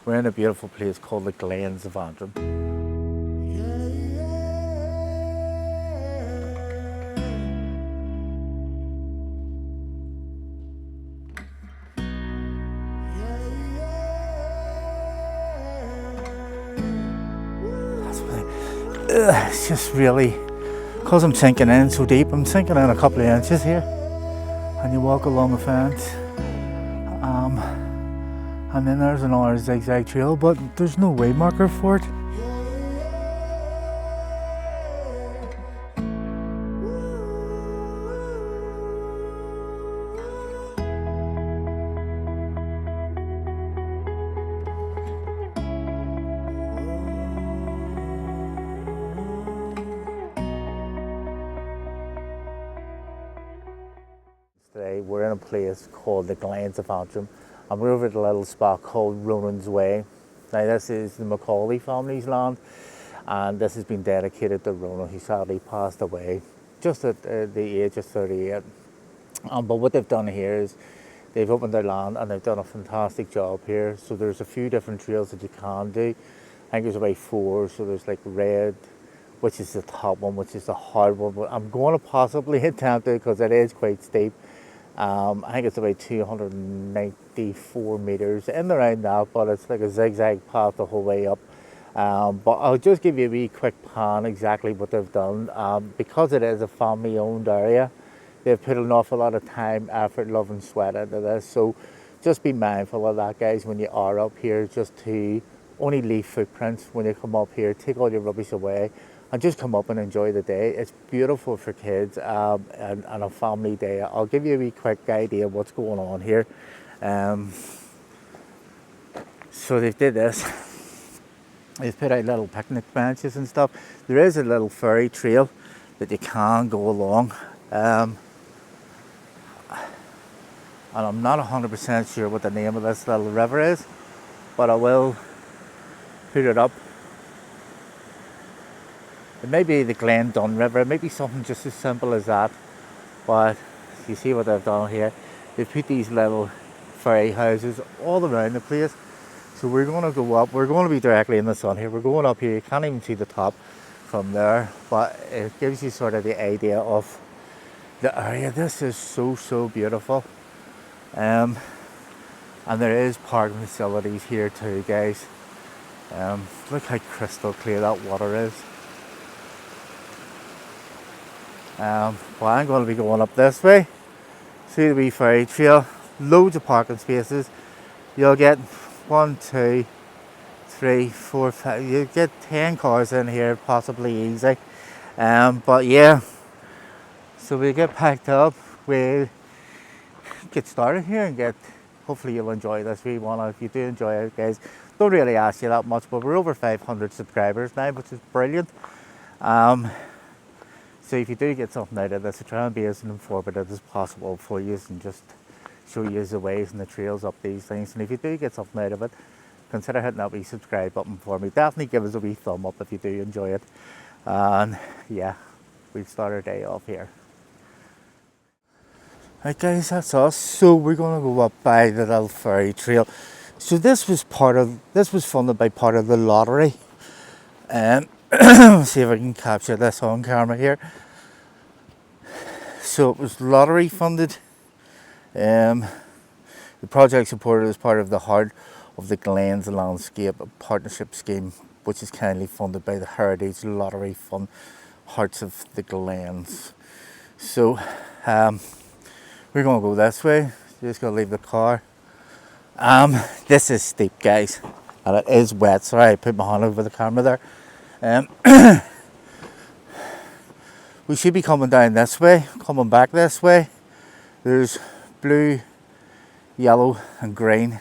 We're in a beautiful place called the Glens of Antrim. It's just really, because I'm sinking in so deep, I'm sinking in a couple of inches here, and you walk along the fence, and then there's another zigzag trail, but there's no way marker for it. Today we're in a place called the Glens of Antrim, and we're over at a little spot called Ronan's Way. Now this is the McAuley family's land, and this has been dedicated to Ronan, who sadly passed away just at the age of 38. But what they've done here is they've opened their land and they've done a fantastic job here. So there's a few different trails that you can do. I think there's about 4. So there's like red, which is the top one, which is the hard one. But I'm going to possibly attempt it because it is quite steep. I think it's about 294 meters in around that, but it's like a zigzag path the whole way up. But I'll just give you a wee quick pan exactly what they've done. Because it is a family owned area, they've put an awful lot of time, effort, love and sweat into this. So just be mindful of that, guys, when you are up here, just to only leave footprints when you come up here. Take all your rubbish away and just come up and enjoy the day. It's beautiful for kids and a family day. I'll give you a wee quick idea of what's going on here. So they've did this. They've put out little picnic benches and stuff. There is a little ferry trail that you can go along. And I'm not 100% sure what the name of this little river is, but I will put it up. It may be the Glendun River, it may be something just as simple as that, but you see what they've done here. They've put these little ferry houses all around the place. So we're going to go up, we're going to be directly in the sun here, we're going up here, you can't even see the top from there, but it gives you sort of the idea of the area. This is so beautiful. And there is parking facilities here too, guys. Look how crystal clear that water is. Well, I'm going to be going up this way. See the wee ferry trail, loads of parking spaces. You'll get 1, 2, 3, 4, 5. You get 10 cars in here, possibly easy. But yeah, so we get packed up. We'll get started here and hopefully you'll enjoy this wee one. If you do enjoy it, guys, don't really ask you that much, but we're over 500 subscribers now, which is brilliant. So if you do get something out of this, I try and be as informative as possible for you and just show you the ways and the trails up these things. And if you do get something out of it, consider hitting that wee subscribe button for me. Definitely give us a wee thumb up if you do enjoy it. And yeah, we'll start our day off here. Right, guys, that's us. So we're going to go up by the little ferry trail. So this was funded by part of the lottery. See if I can capture this on camera here. So it was lottery funded. The project supported as part of the Heart of the Glens Landscape Partnership Scheme, which is kindly funded by the Heritage Lottery Fund, Hearts of the Glens. So we're going to go this way. Just going to leave the car. This is steep, guys, and it is wet. Sorry, I put my hand over the camera there. We should be coming down this way, coming back this way. There's blue, yellow and green,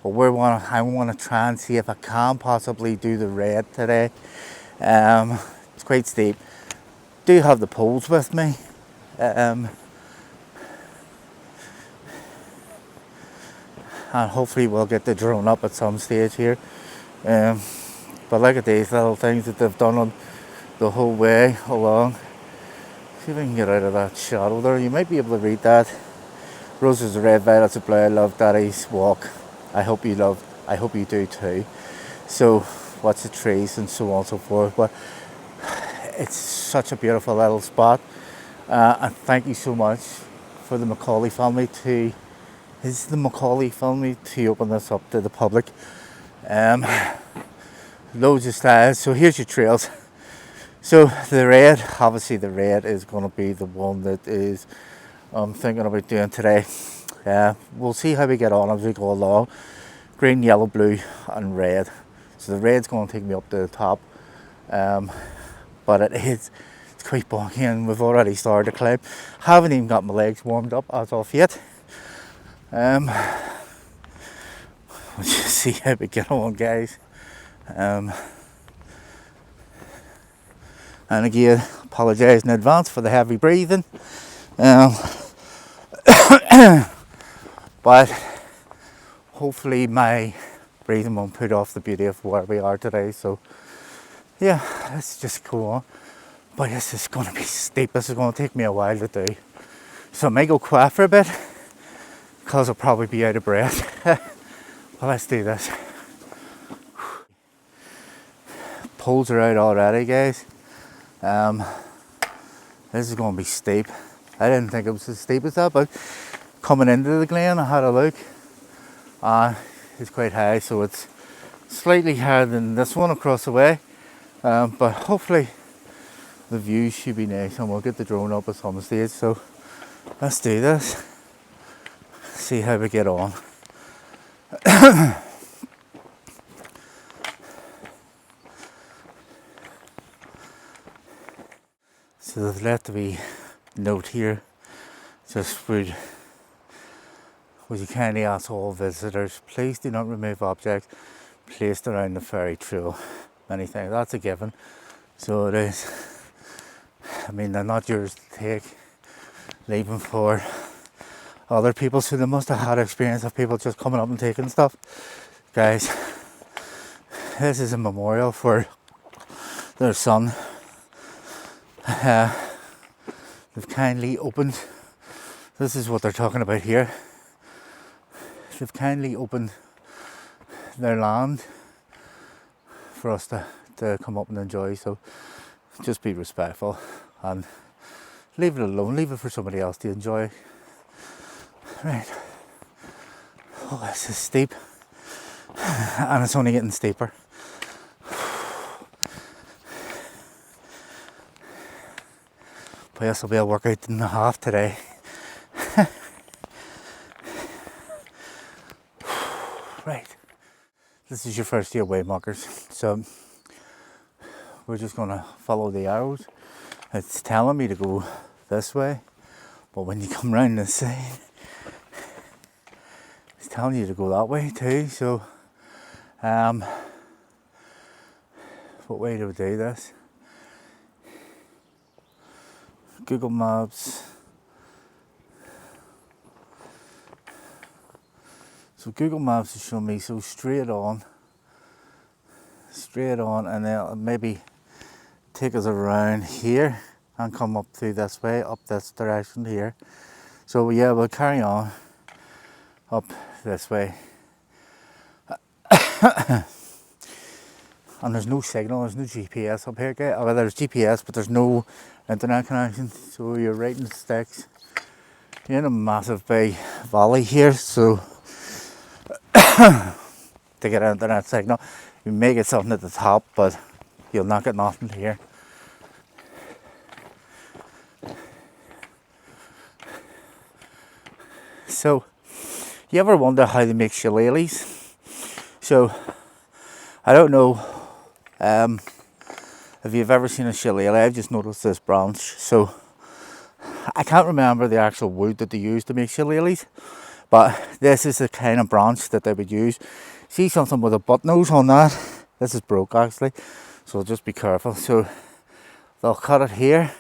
but I want to try and see if I can possibly do the red today. It's quite steep. Do have the poles with me. And hopefully we'll get the drone up at some stage here. But look at these little things that they've done on the whole way along. See if I can get out of that shadow there. You might be able to read that. Roses are red, violets are blue. I love Daddy's walk. I hope you loved I hope you do too. So watch the trees and so on and so forth. But it's such a beautiful little spot. And thank you so much for the McAuley family to open this up to the public. Loads of styles. So here's your trails. So obviously the red is going to be the one that is I'm thinking about doing today. We'll see how we get on as we go along. Green, yellow, blue and red. So the red's going to take me up to the top. But it's quite boggy and we've already started to climb. Haven't even got my legs warmed up as of yet. We'll just see how we get on, guys. And again, apologise in advance for the heavy breathing. But hopefully my breathing won't put off the beauty of where we are today. So yeah, let's just go on. But this is going to be steep. This is going to take me a while to do. So I may go quiet for a bit because I'll probably be out of breath. Well, let's do this. Poles are out already, guys. This is going to be steep. I didn't think it was as steep as that, but coming into the Glen, I had a look. It's quite high, so it's slightly higher than this one across the way. But hopefully the view should be nice, and we'll get the drone up at some stage. So let's do this. See how we get on. So they've left a note here, just would you kindly ask all visitors, please do not remove objects placed around the ferry trail. Many things, that's a given. So it is. I mean, they're not yours to take, leaving for other people. So they must have had experience of people just coming up and taking stuff. Guys, this is a memorial for their son. They've kindly opened, this is what they're talking about here. They've kindly opened their land for us to come up and enjoy. So just be respectful and leave it alone, leave it for somebody else to enjoy. Right. Oh, this is steep. And it's only getting steeper. But this will be a workout and a half today. Right. This is your first year waymarkers. So we're just going to follow the arrows. It's telling me to go this way, but when you come round this side, it's telling you to go that way too. So what way do we do this? Google Maps. So Google Maps is showing me so straight on, and then it'll maybe take us around here and come up through this way, up this direction here. So yeah, we'll carry on up this way. And there's no signal, there's no GPS up here, guys. Well, there's GPS, but there's no internet connection. So you're right in the sticks. You're in a massive big valley here, so to get an internet signal, you may get something at the top, but you'll not get nothing here. So, you ever wonder how they make shillelaghs? So, I don't know if you've ever seen a shillelagh. I've just noticed this branch. So, I can't remember the actual wood that they use to make shillelaghs, but this is the kind of branch that they would use. See something with a butt nose on that? This is broke actually, so just be careful. So, they'll cut it here,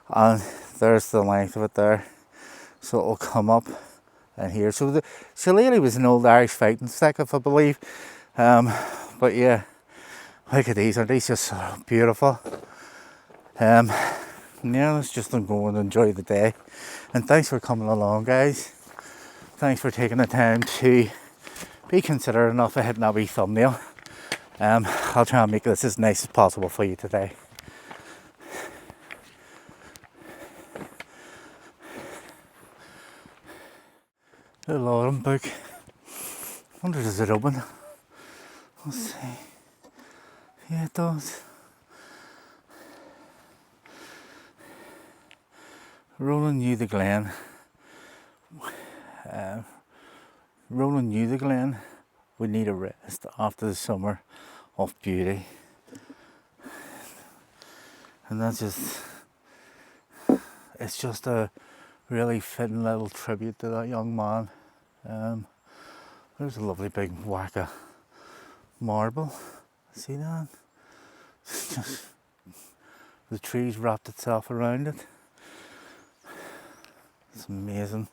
and there's the length of it there. So it'll come up in here. So the shillelagh was an old Irish fighting stick, if I believe. But yeah, look at these. Aren't these just so beautiful? Yeah, let's just go and enjoy the day. And thanks for coming along, guys. Thanks for taking the time to be considerate enough of hitting that wee thumbnail. I'll try and make this as nice as possible for you today. Little autumn book. Wonder, does it open? Let's see. Yeah, it does. Ronan knew the Glen. Ronan knew the Glen would need a rest after the summer of beauty. And that's just, it's just a really fitting little tribute to that young man. There's a lovely big whack of marble. See that? Just the trees wrapped itself around it. It's amazing.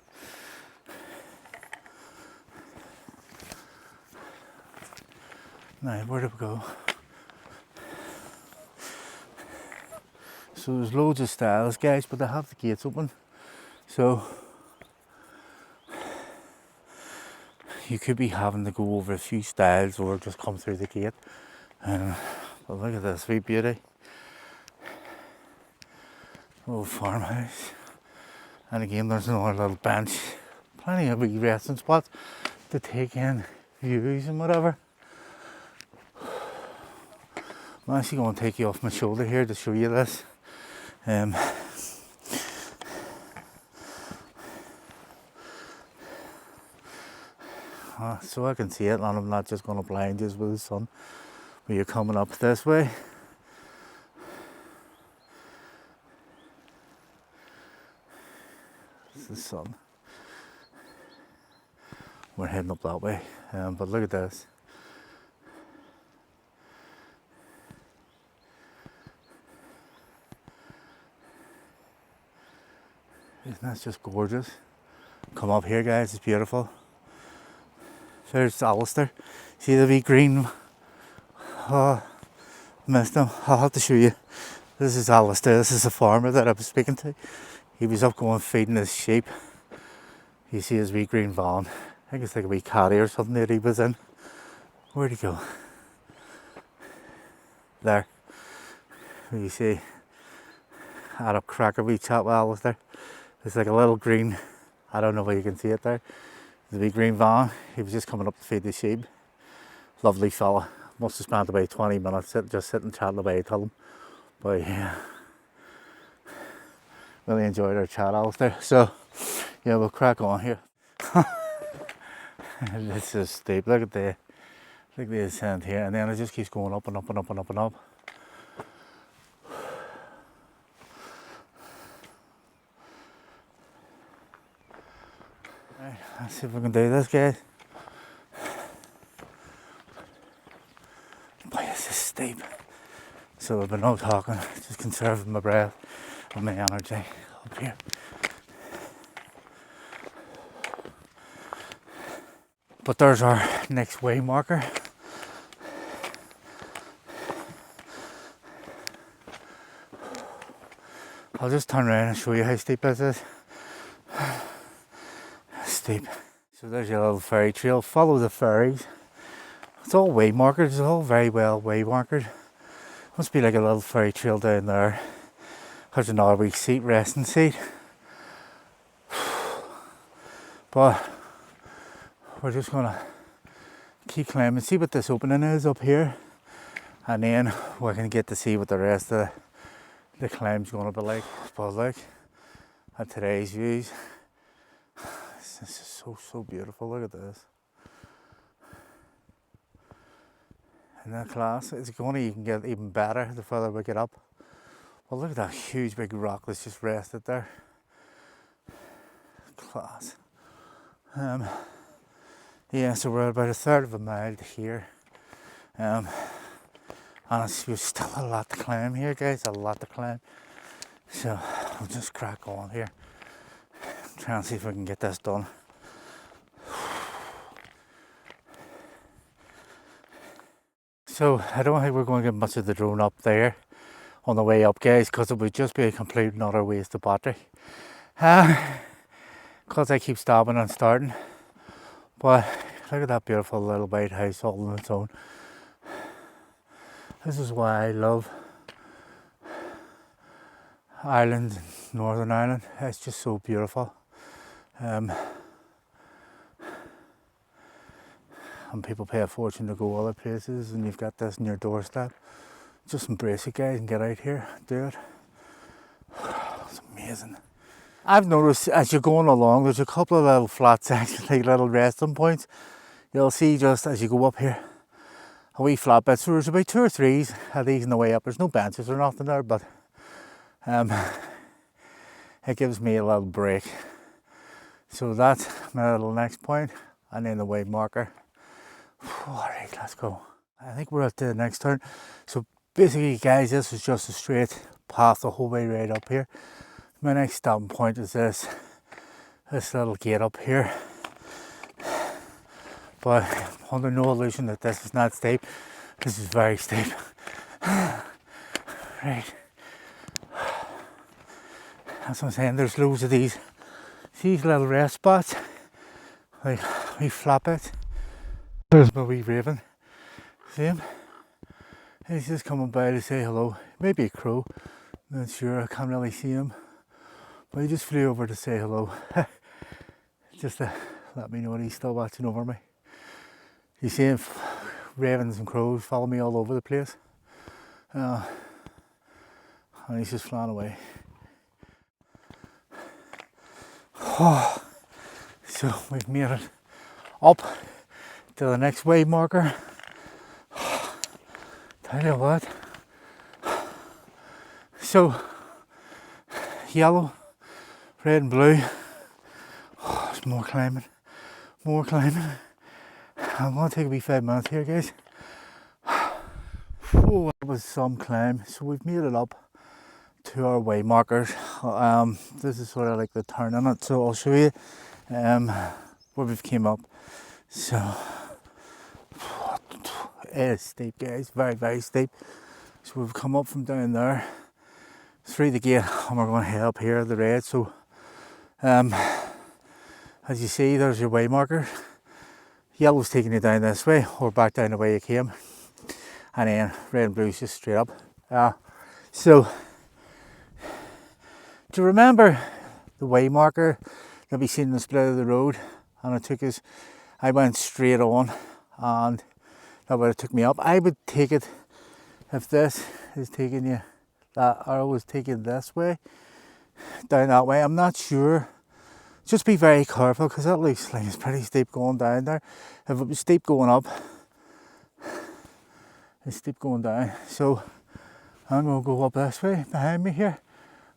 Now, where do we go? So there's loads of styles, guys, but they have the gates open. So you could be having to go over a few styles or just come through the gate. But look at this, wee beauty. Old farmhouse. And again, there's another little bench. Plenty of wee resting spots to take in views and whatever. I'm actually going to take you off my shoulder here to show you this. So I can see it, and I'm not just going to blind you with the sun. But you're coming up this way. It's the sun. We're heading up that way. But look at this. Isn't that just gorgeous? Come up here, guys, it's beautiful. There's Alistair. See the wee green? Oh, missed him. I'll have to show you. This is Alistair. This is the farmer that I was speaking to. He was up going feeding his sheep. You see his wee green van. I think it's like a wee caddy or something that he was in. Where'd he go? There. You see, I had a cracker wee chat with Alistair. It's like a little green, I don't know if you can see it there. The wee green van. He was just coming up to feed the sheep. Lovely fella. Must have spent about 20 minutes just sitting chatting away to him. But yeah, really enjoyed our chat, Alistair. So yeah, we'll crack on here. This is steep. Look at the ascent here, and then it just keeps going up and up and up and up and up. Right, let's see if we can do this, guys. Boy, this is steep. So I've been no talking, just conserving my breath and my energy up here. But there's our next way marker. I'll just turn around and show you how steep this is. Steep. So there's your little ferry trail. Follow the ferries. It's all way marked. It's all very well way marked. Must be like a little ferry trail down there. There's another wee seat, resting seat. But we're just gonna keep climbing, see what this opening is up here, and then we can get to see what the rest of the climb's gonna be like. But look at today's views. This is so beautiful. Look at this. Isn't that class? It's going to even get even better the further we get up. Well, look at that huge big rock that's just rested there. Class. Yeah, so we're about a third of a mile to here. And we've still a lot to climb here, guys. A lot to climb. So I'll just crack on here. Try and see if we can get this done. So I don't think we're going to get much of the drone up there on the way up, guys, because it would just be a complete and utter waste of battery. Because I keep stopping and starting. But Look at that beautiful little white house all on its own. This is why I love Ireland, Northern Ireland. It's just so beautiful. And people pay a fortune to go other places, and you've got this on your doorstep. Just embrace it, guys, and get out here, do it. It's amazing. I've noticed as you're going along, there's a couple of little flat sections, like little resting points. You'll see just as you go up here, a wee flat bit. So there's about 2 or 3 of these on the way up. There's no benches or nothing there, but it gives me a little break. So that's my little next point, and then the wave marker. Alright, let's go. I think we're at the next turn. So basically, guys, this is just a straight path the whole way right up here. My next stopping point is this little gate up here. But under no illusion that this is not steep. This is very steep. Right. That's what I'm saying. There's loads of these little rest spots. Like wee flat bits. There's my wee raven. See him? He's just coming by to say hello. Maybe a crow. Not sure. I can't really see him. But he just flew over to say hello. Just to let me know that he's still watching over me. You see him, ravens and crows follow me all over the place. And he's just flying away. Oh, so we've made it up to the next wave marker. Tell you what. So, yellow, red and blue. Oh, there's more climbing. More climbing. I'm going to take a wee 5 minutes here, guys. Oh, that was some climb. So we've made it up to our way markers. This is sort of like the turn in it, so I'll show you where we've came up. So it is steep, guys, very, very steep. So we've come up from down there through the gate, and we're going to head up here, the red. So as you see, there's your way marker. Yellow's taking you down this way, or back down the way you came, and then red and blue's just straight up. So do you remember the way marker that we seen in the split of the road? And it took us, I went straight on, and that would have took me up. I would take it, if this is taking you, that arrow is taking this way, down that way. I'm not sure. Just be very careful, because that looks like it's pretty steep going down there. If it was steep going up, it's steep going down. So I'm going to go up this way behind me here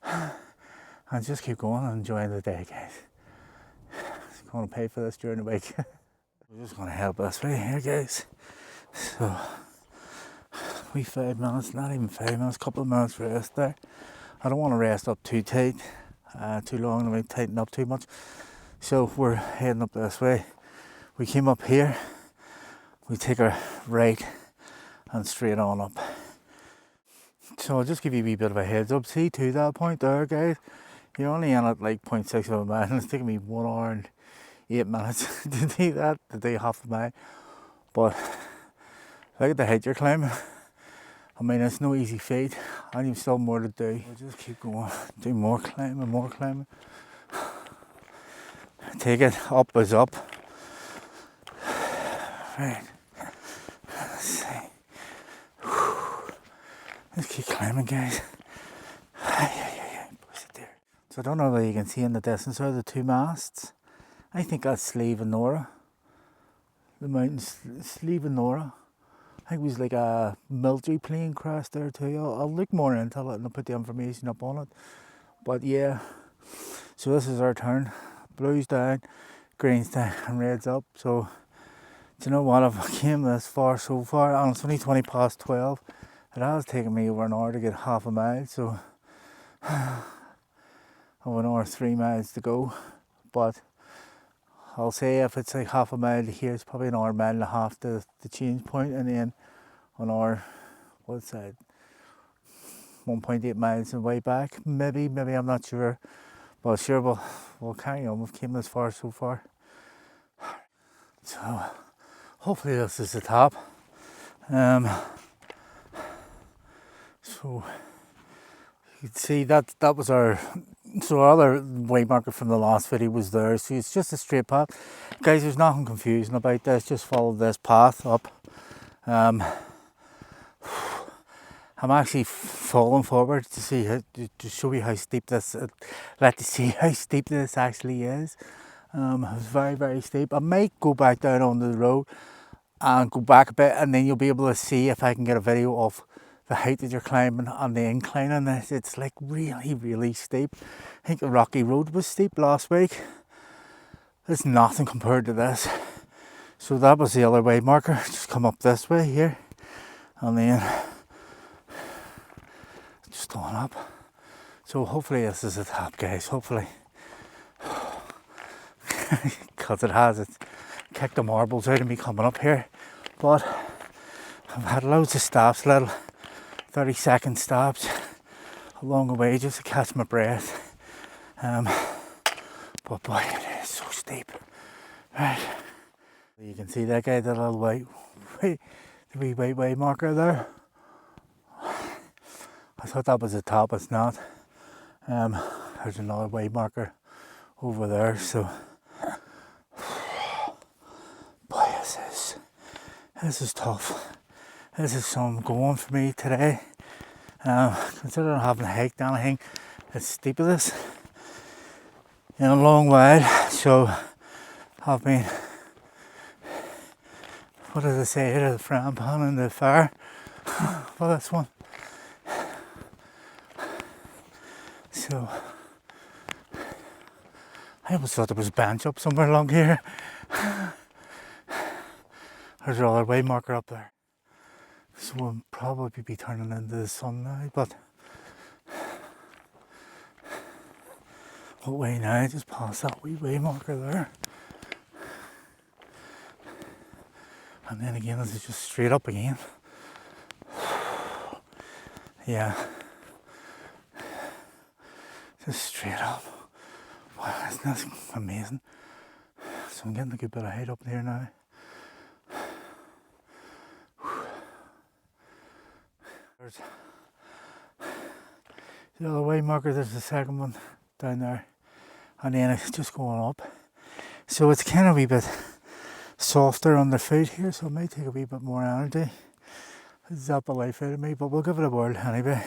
and just keep going and enjoying the day, guys. It's going to pay for this during the week. We're just going to head up this way here, guys. So we 5 minutes, not even 5 minutes, couple of minutes rest there. I don't want to rest up too tight. Too long, and we tighten up too much. So we're heading up this way. We came up here, we take our right and straight on up. So I'll just give you a wee bit of a heads up. See, to that point there, guys, you're only in at like 0.6 of a mile, and it's taking me 1 hour and 8 minutes to do that, to do half a mile. But look at the height you're climbing. I mean, it's no easy feat, and you've still more to do. We'll just keep going, do more climbing, more climbing. Take it, up is up. Right, let's see. Let's keep climbing, guys. Push it there. So I don't know whether you can see in the distance are the 2 masts. I think that's Slieve and Nora. The mountains, Slieve and Nora. I think it was like a military plane crash there too. I'll look more into it and I'll put the information up on it. But yeah, so this is our turn. Blue's down, green's down and red's up. So do you know what, I've came this far so far, and it's only 20 past 12. It has taken me over an hour to get half a mile, so I've an hour 3 miles to go. But I'll say if it's like half a mile to here, it's probably an hour, mile and a half to the change point, and then an hour, what's that, 1.8 miles on the way back. Maybe, I'm not sure. But sure, we'll carry on. We've came this far so far. So hopefully this is the top. So you can see that was our other waymarker from the last video was there. So it's just a straight path, guys. There's nothing confusing about this. Just follow this path up. I'm actually falling forward to see to show you how steep this. Let you see how steep this actually is. It's very, very steep. I might go back down onto the road and go back a bit, and then you'll be able to see if I can get a video of the height that you're climbing and the incline on this. It's like really, really steep. I think the Rocky Road was steep last week. It's nothing compared to this. So that was the other way marker. Just come up this way here, and then just going up. So hopefully this is the top, guys. Hopefully. Because it's kicked the marbles out of me coming up here. But I've had loads of stops, little 30-second stops along the way just to catch my breath. But boy, it is so steep. Right. You can see that guy, that little white way marker there. I thought that was the top, it's not. There's another way marker over there, so boy, this is tough. This is some going for me today. Considering I haven't hiked anything as steep as this in a long while, so I've been, what did I say, here the frying pan in the fire for this one. So I almost thought there was a bench up somewhere along here. There's another way marker up there. So we'll probably be turning into the sun now, but what way now? Just past that wee way marker there. And then again, this is just straight up again. Yeah. Just straight up. Wow, isn't that amazing? So I'm getting a good bit of height up there now. There's the other way marker, there's the second one down there. And then it's just going up. So it's kind of a wee bit softer on the feet here, so it might take a wee bit more energy. Zap the life out of me, but we'll give it a whirl anyway.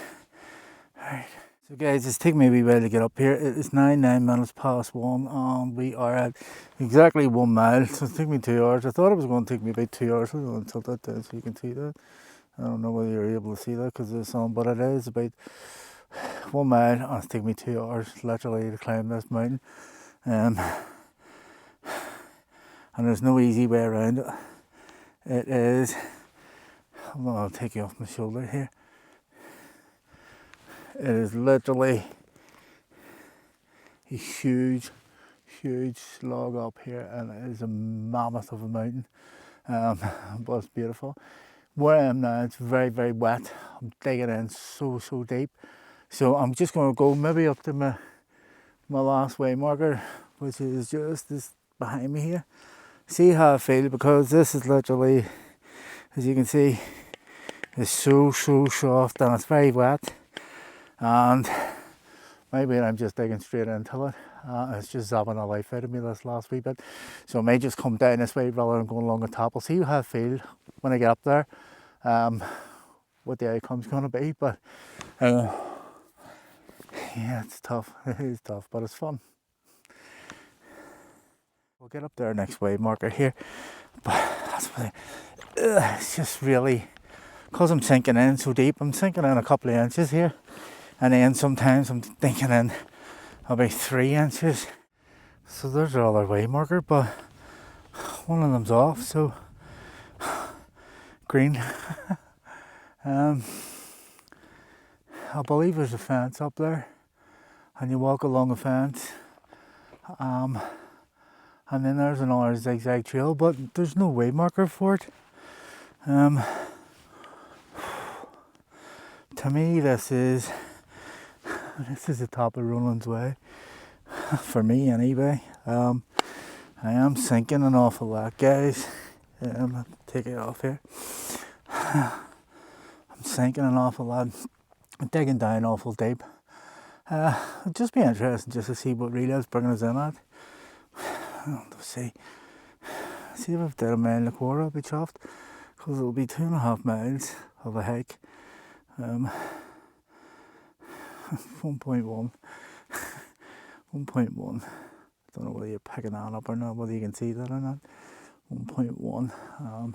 Alright. So guys, it's taken me a wee while to get up here. It is 9 minutes past 1 and we are at exactly 1 mile. So it took me 2 hours. I thought it was going to take me about 2 hours. I'm going to tilt that down so you can see that. I don't know whether you're able to see that because of the sun, but it is about 1 mile and it's taken me 2 hours literally to climb this mountain. And there's no easy way around it. It is, I'll take you off my shoulder here. It is literally a huge slog up here, and it is a mammoth of a mountain, but it's beautiful. Where I am now, it's very, very wet. I'm digging in so deep. So I'm just going to go maybe up to my last way marker, which is just this behind me here. See how I feel, because this is literally, as you can see, it's so soft and it's very wet. And maybe I'm just digging straight into it. It's just zapping the life out of me this last wee bit. So I may just come down this way rather than going along the top. I'll see how I feel when I get up there. What the outcome's going to be. But yeah, it's tough. It is tough, but it's fun. We'll get up there next way marker here. But that's what it's just really, because I'm sinking in so deep, I'm sinking in a couple of inches here. And then sometimes I'm thinking in about 3 inches. So there's our other way marker, but one of them's off, so green. I believe there's a fence up there, and you walk along the fence. And then there's another zigzag trail, but there's no way marker for it. To me, this is the top of Ronan's Way, for me anyway. I am sinking an awful lot, guys. Take it off here. I'm sinking an awful lot. I'm digging down awful deep. It'd just be interesting just to see what reliv's bringing us in at. Let's see if I've done a mile and a quarter, I'll be chuffed, because it'll be 2.5 miles of a hike. 1.1. 1.1. Don't know whether you're picking that up or not, whether you can see that or not. 1.1.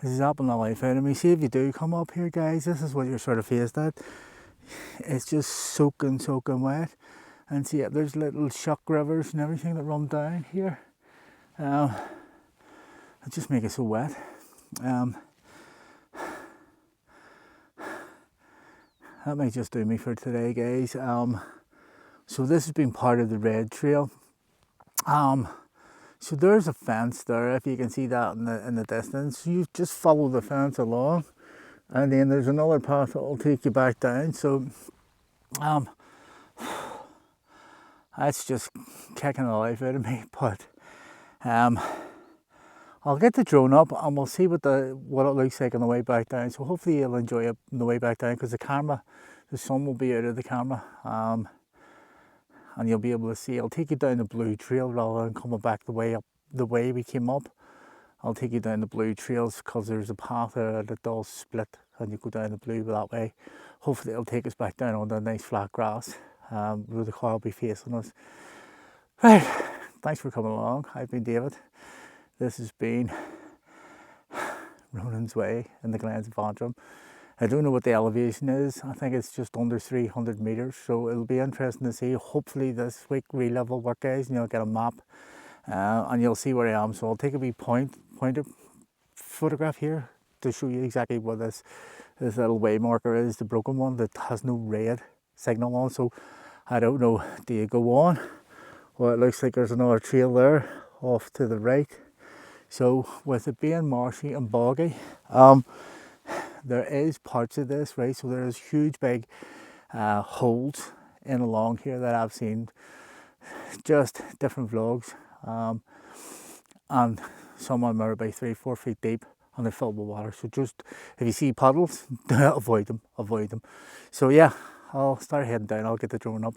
This is happening the life out of me. See, if you do come up here, guys, this is what you're sort of faced at. It's just soaking wet. And see, there's little shock rivers and everything that run down here. It just makes it so wet. That might just do me for today, guys. So this has been part of the red trail. So there's a fence there, if you can see that in the distance. You just follow the fence along, and then there's another path that will take you back down. So that's just kicking the life out of me. But I'll get the drone up and we'll see what it looks like on the way back down. So hopefully you'll enjoy it on the way back down, because the sun will be out of the camera, and you'll be able to see. I'll take you down the blue trail rather than coming back the way we came up. I'll take you down the blue trails, because there's a path there that does split and you go down the blue that way. Hopefully it'll take us back down on the nice flat grass, where the car will be facing us. Right, thanks for coming along. I've been David. This has been Ronan's Way in the Glens of Antrim. I don't know what the elevation is. I think it's just under 300 metres, so it'll be interesting to see. Hopefully this week relive will work, guys, and you'll get a map, and you'll see where I am. So I'll take a wee pointer photograph here to show you exactly what this little way marker is, the broken one that has no red signal on. So I don't know, do you go on? Well, it looks like there's another trail there off to the right. So with it being marshy and boggy, there is parts of this, right? So there's huge big holes in along here that I've seen, just different vlogs, and some of them are about 3-4 feet deep and they're filled with water. So just, if you see puddles, avoid them. So yeah, I'll start heading down. I'll get the drone up.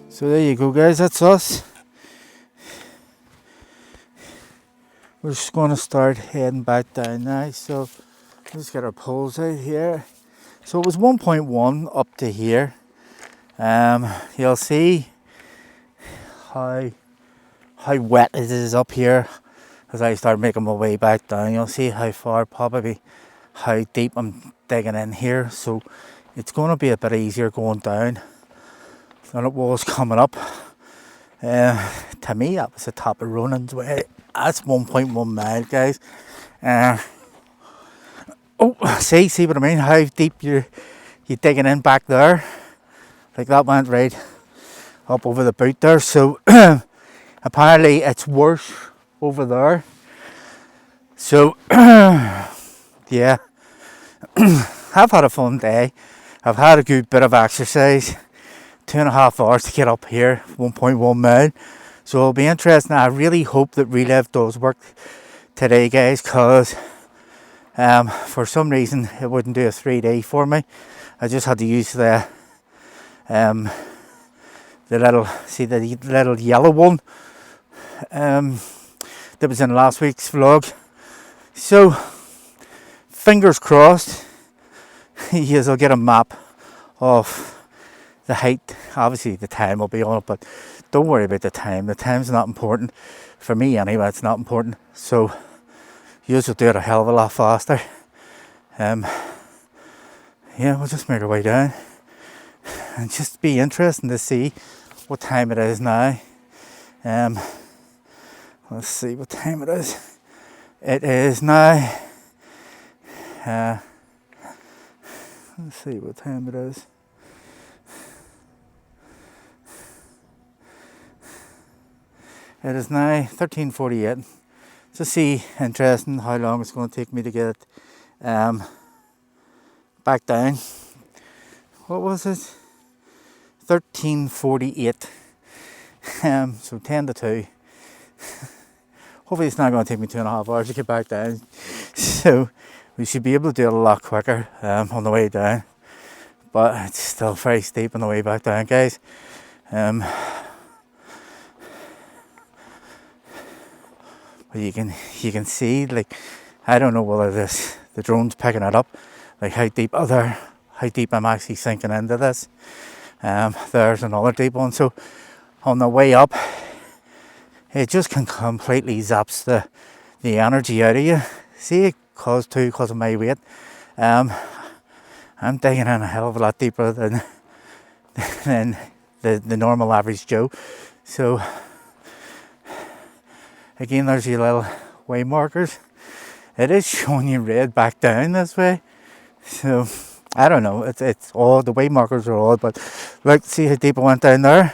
So there you go, guys, that's us. We're just going to start heading back down now. So let's get our poles out here. So it was 1.1 up to here. You'll see how wet it is up here as I start making my way back down. You'll see how far, probably how deep I'm digging in here. So it's going to be a bit easier going down than it was coming up. To me, that was the top of Ronan's Way. That's 1.1 mile, guys. See what I mean? How deep you're digging in back there. Like that went right up over the boot there. So apparently it's worse over there. So yeah, I've had a fun day. I've had a good bit of exercise. 2.5 hours to get up here, 1.1 mile. So it'll be interesting. I really hope that Relive does work today, guys, because for some reason it wouldn't do a 3D for me. I just had to use the the little yellow one that was in last week's vlog. So fingers crossed, yes, I'll get a map of the height. Obviously the time will be on it, but don't worry about the time. The time's not important. For me anyway, it's not important. So you'll do it a hell of a lot faster. Yeah, we'll just make our way down. And just be interesting to see what time it is now. Let's see what time it is. It is now. Let's see what time it is. It is now 13:48. Just see, interesting how long it's going to take me to get back down. What was it? 13:48. So 10 to 2. Hopefully it's not going to take me 2.5 hours to get back down. So we should be able to do it a lot quicker on the way down. But it's still very steep on the way back down, guys. But you can see, like, I don't know whether the drone's picking it up, like how deep I'm actually sinking into this. There's another deep one. So on the way up, it just can completely zaps the energy out of you. See, because of my weight, I'm digging in a hell of a lot deeper than the normal average Joe. So again, there's your little way markers. It is showing you red back down this way. So I don't know. It's all the way markers are odd, but look, see how deep I went down there.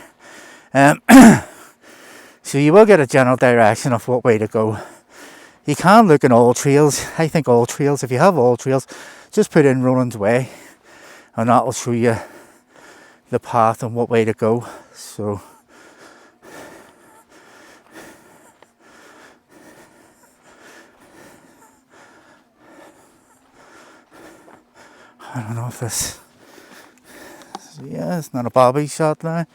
So you will get a general direction of what way to go. You can look in all trails. I think all trails, if you have all trails, just put in Ronan's Way and that will show you the path and what way to go. So I don't know if this, yeah, it's not a bobby shot now.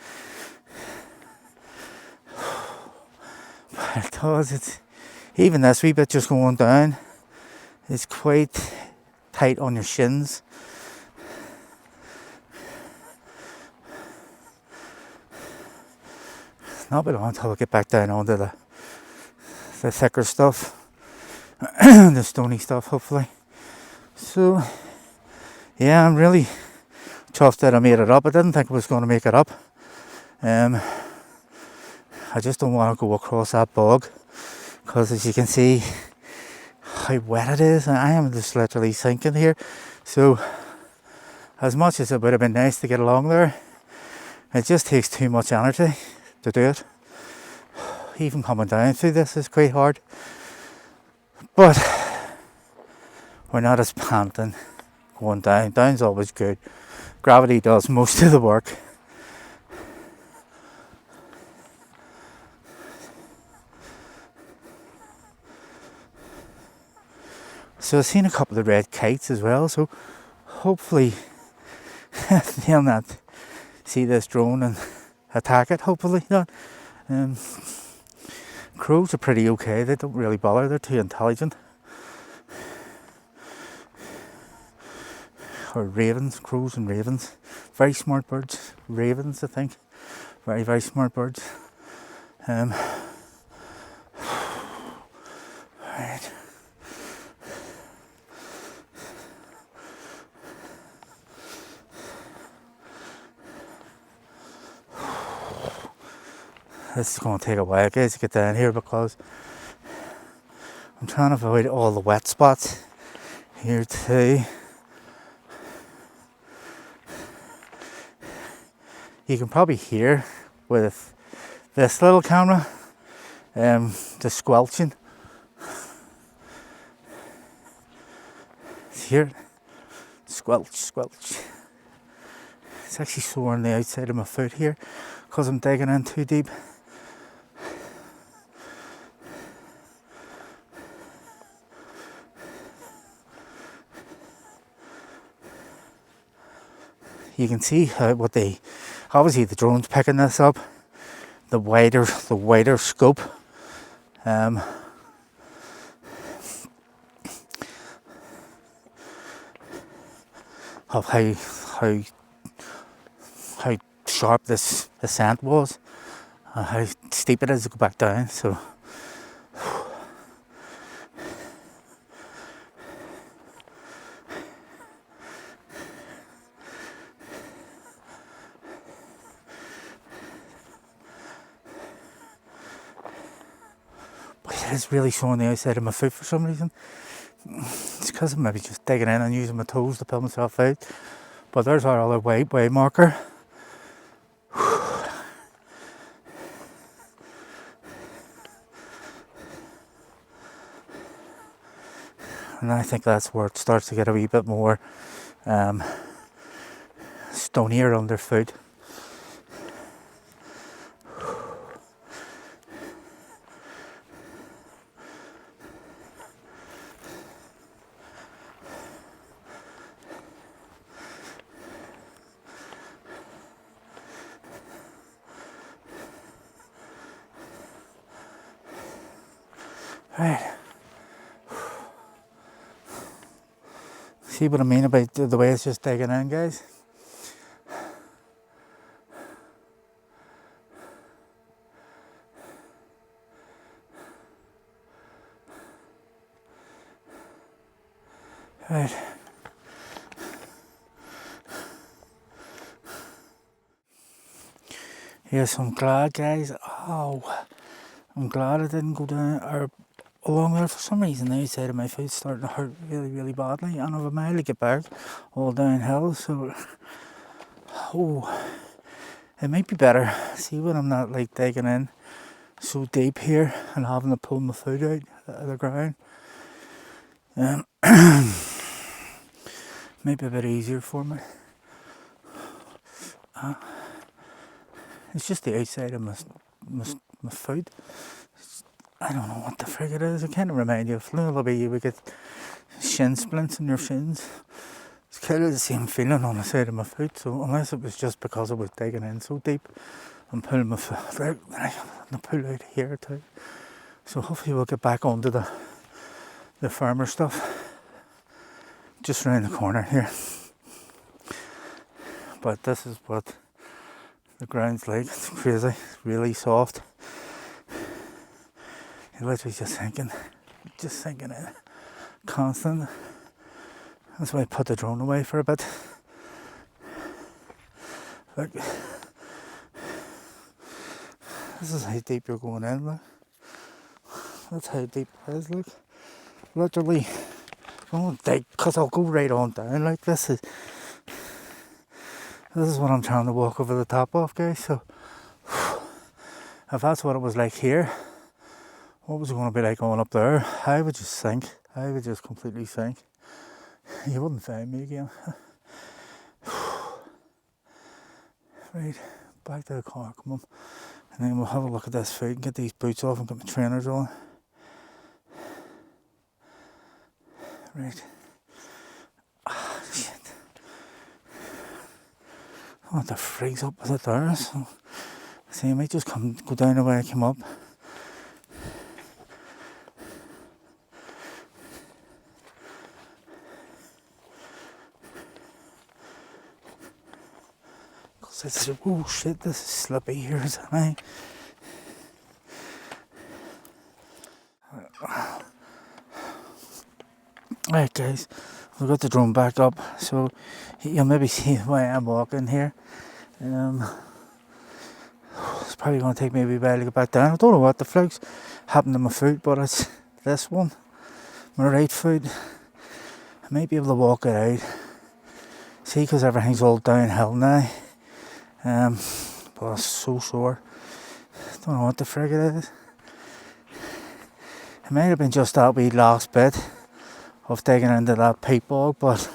But it does, it's, even this wee bit just going down, it's quite tight on your shins. Not be long until we get back down onto the thicker stuff, the stony stuff, hopefully. So yeah, I'm really chuffed that I made it up. I didn't think I was going to make it up. I just don't want to go across that bog because, as you can see, how wet it is, and I am just literally sinking here. So as much as it would have been nice to get along there, it just takes too much energy to do it. Even coming down through this is quite hard, but we're not as panting going down. Down's always good. Gravity does most of the work. So I've seen a couple of red kites as well, so hopefully they'll not see this drone and attack it, hopefully not. Crows are pretty okay, they don't really bother, they're too intelligent. Or ravens, crows and ravens. Very smart birds. Ravens, I think. Very, very smart birds. Right. This is going to take a while, guys, to get down here because I'm trying to avoid all the wet spots here too. You can probably hear with this little camera the squelching. Hear it? Squelch, squelch. It's actually sore on the outside of my foot here because I'm digging in too deep. You can see what they Obviously the drone's picking this up, the wider scope. Of how sharp this ascent was, and how steep it is to go back down. So but it is really showing the outside of my foot for some reason. It's because I'm maybe just digging in and using my toes to pull myself out. But there's our other way marker. And I think that's where it starts to get a wee bit more stonier underfoot. Right. See what I mean about the way it's just digging in, guys? Right. Yes, I'm glad, guys. Oh, I'm glad I didn't go down or along there. For some reason the outside of my foot's starting to hurt really, really badly, and I have a mile to get back, all downhill. So, it might be better. See, when I'm not like digging in so deep here and having to pull my foot out of the ground. Might be a bit easier for me. It's just the outside of my foot. I don't know what the frig it is. I can't remind you of lullaby. You would get shin splints in your shins. It's kind of the same feeling on the side of my foot. So unless it was just because I was digging in so deep and pulling my foot out, and I pull out here too. So hopefully we'll get back onto the farmer stuff just around the corner here. But this is what the ground's like. It's crazy. It's really soft. You're literally just sinking in constant. That's why I put the drone away for a bit. Look, this is how deep you're going in. Look, that's how deep it is. Look, literally, I won't dig because I'll go right on down. Like this is what I'm trying to walk over the top of, guys. So if that's what it was like here, what was it going to be like going up there? I would just sink. I would just completely sink. You wouldn't find me again. Right, back to the car, come on. And then we'll have a look at this foot and get these boots off and get my trainers on. Right. Ah, shit. What the freak's up with it there? So, see, I might just go down the way I came up. Oh shit, this is slippy here, isn't it? Right, guys, we've got the drone back up, so you'll maybe see the way I'm walking here. It's probably going to take me a wee while to get back down. I don't know what the flukes happened to my foot, but it's this one, my right foot. I might be able to walk it out. See, because everything's all downhill now. But it's so sore. Don't know what the frig it is. It might have been just that wee last bit of digging into that peat bog, but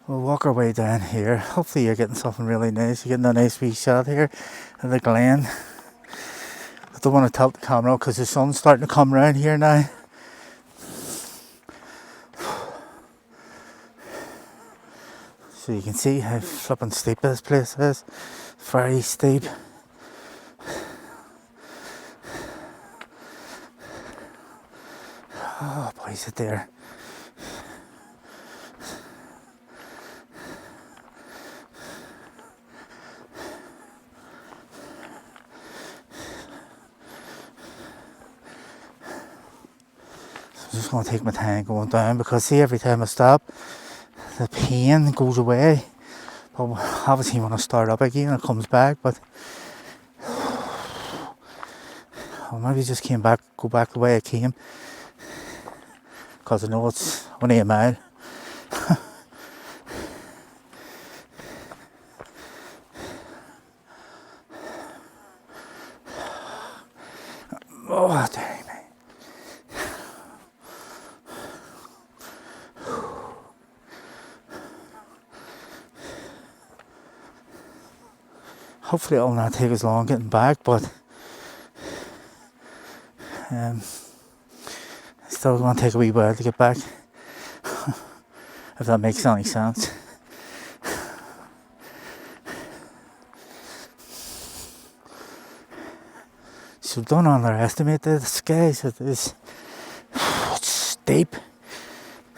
we'll walk our way down here. Hopefully you're getting something really nice. You're getting a nice wee shot here of the Glen. I don't want to tilt the camera because the sun's starting to come round here now. So you can see how flipping steep this place is. Very steep. Oh boy, is it there. I'm just going to take my time going down, because see, every time I stop the pain goes away, but obviously when I start up again it comes back. But I'll maybe just go back the way I came, because I know it's only a mile. Oh, dang me. Hopefully it'll not take as long getting back, but it's still going to take a wee while to get back, if that makes any sense. So don't underestimate this, guys. It's steep.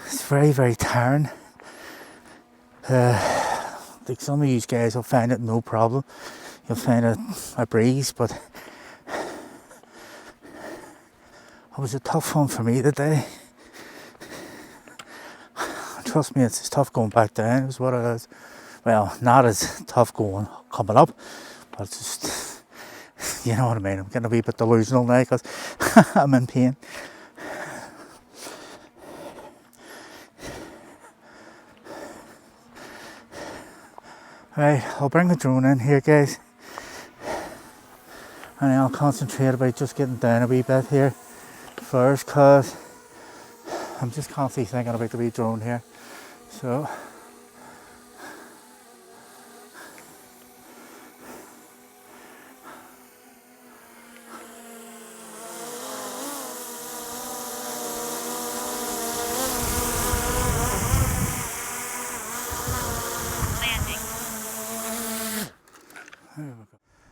It's very, very tiring. Like some of you guys will find it no problem. You'll find it a breeze, but it was a tough one for me today. Trust me, it's as tough going back down as what it is. Well, not as tough coming up, but it's just, you know what I mean. I'm getting a wee bit delusional now because I'm in pain. Right, I'll bring the drone in here, guys, and I'll concentrate about just getting down a wee bit here first, because I'm just constantly thinking about the wee drone here. So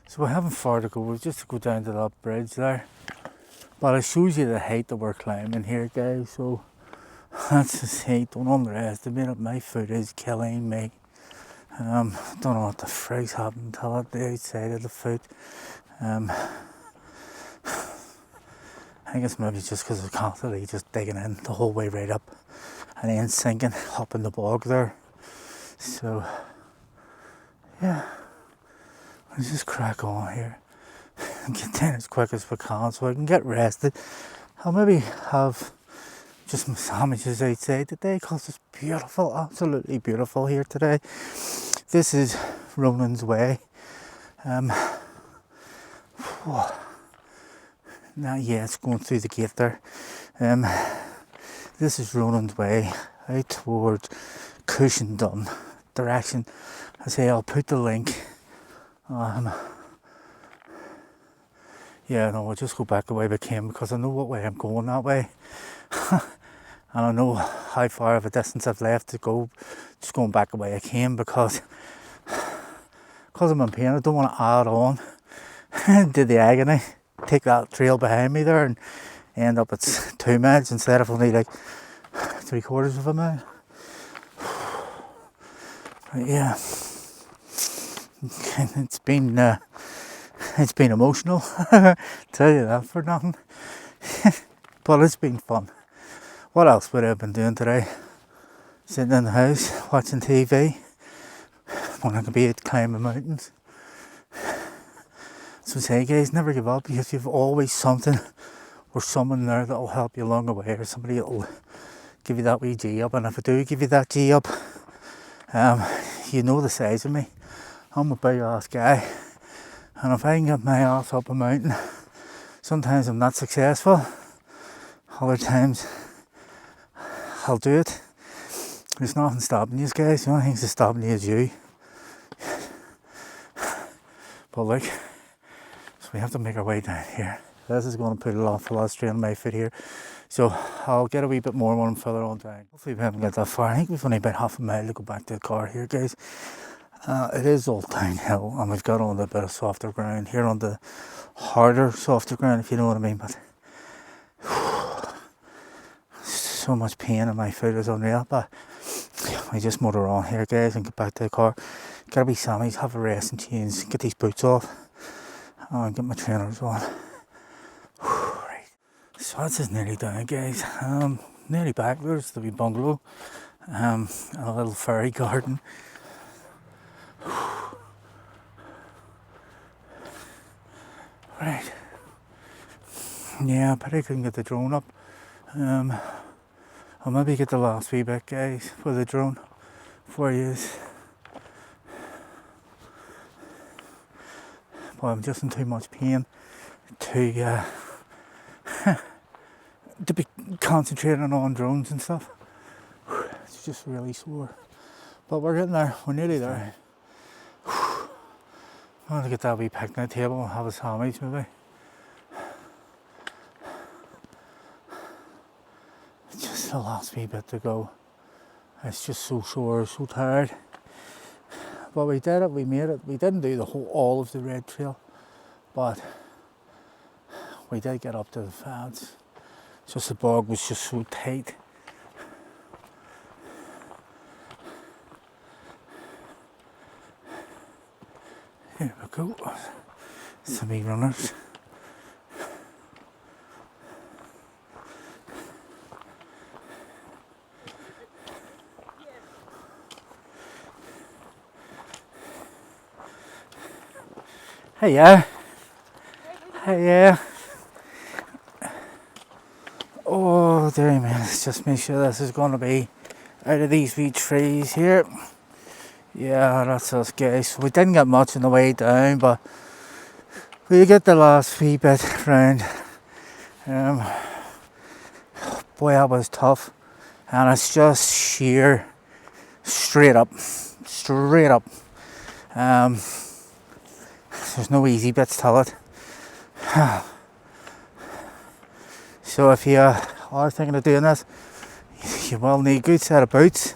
So we haven't far to go, we've just to go down to that bridge there. But it shows you the height that we're climbing here, guys, so that's the height. Don't underestimate it, my foot is killing me. Don't know what the frig's happened to it, the outside of the foot. I think it's maybe just because I'm constantly just digging in the whole way right up and then sinking up in the bog there. So, yeah. Let's just crack on here and get down as quick as we can so I can get rested. I'll maybe have just my sandwiches outside today because it's beautiful, absolutely beautiful here today. This is Ronan's Way. Now, yeah, it's going through the gate there. This is Ronan's Way out towards Glendun direction. I say I'll put the link. Yeah, no, I'll just go back the way we came because I know what way I'm going that way. And I know how far of a distance I've left to go, just going back the way I came because I'm in pain. I don't want to add on to the agony, take that trail behind me there and end up at 2 miles instead of only like 3/4 of a mile. But yeah. It's been emotional, tell you that for nothing. But it's been fun. What else would I have been doing today? Sitting in the house, watching TV, when I could be out climbing mountains. So say guys, never give up, because you've always something or someone there that will help you along the way, or somebody that will give you that wee G up. And if I do give you that G up, you know the size of me. I'm a big ass guy, and if I can get my ass up a mountain, sometimes I'm not successful, other times I'll do it. There's nothing stopping you guys, the only thing that's stopping you is you. But look, so we have to make our way down here. This is going to put an awful lot of strain on my foot here. So I'll get a wee bit more when I'm further on down. Hopefully we haven't got that far. I think we've only about half a mile to go back to the car here, guys. It is all downhill, and we've got on a bit of softer ground here, on the harder, softer ground, if you know what I mean. But so much pain in my foot is unreal. But we just motor on here, guys, and get back to the car. Gotta be Sammy's, have a rest and change, get these boots off, and get my trainers on. Right. So that's just nearly done, guys. Nearly back. There's the wee bungalow, and a little fairy garden. Right. Yeah, but I couldn't get the drone up. I'll maybe get the last wee bit, guys, for the drone for you. But I'm just in too much pain to be concentrating on drones and stuff. It's just really sore. But we're getting there. We're nearly there. I'm going to get that wee picnic table and have a sandwich maybe. Just the last wee bit to go. It's just so sore, so tired. But we did it, we made it. We didn't do all of the red trail, but we did get up to the fence. Just the bog was just so tight. Here we go. Some wee runners. Hey, yeah. Hey, yeah. Oh, dear me, let's just make sure this is going to be out of these wee trees here. Yeah, that's us, guys. We didn't get much on the way down, but we get the last wee bit round. Boy, that was tough. And it's just sheer, straight up. There's no easy bits to it. So if you are thinking of doing this, you will need a good set of boots,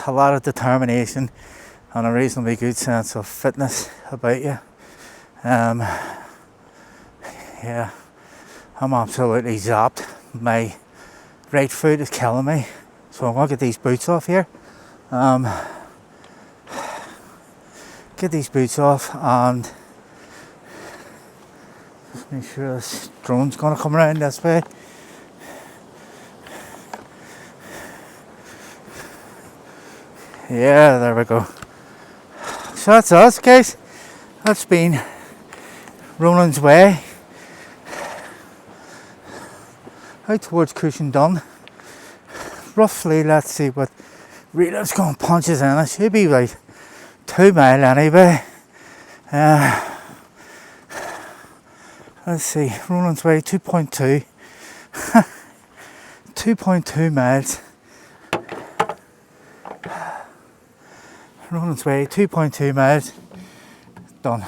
a lot of determination, and a reasonably good sense of fitness about you. Yeah, I'm absolutely zapped. My right foot is killing me, so I'm going to get these boots off here. Get these boots off and just make sure this drone's going to come around this way. Yeah, there we go. So that's us, guys. That's been Ronan's Way out towards Glendun. Roughly, let's see what Rita's going to punch us in. It should be like 2 mile anyway. Let's see, Ronan's Way 2.2. 2.2 miles. Ronan's Way 2.2 miles. Done.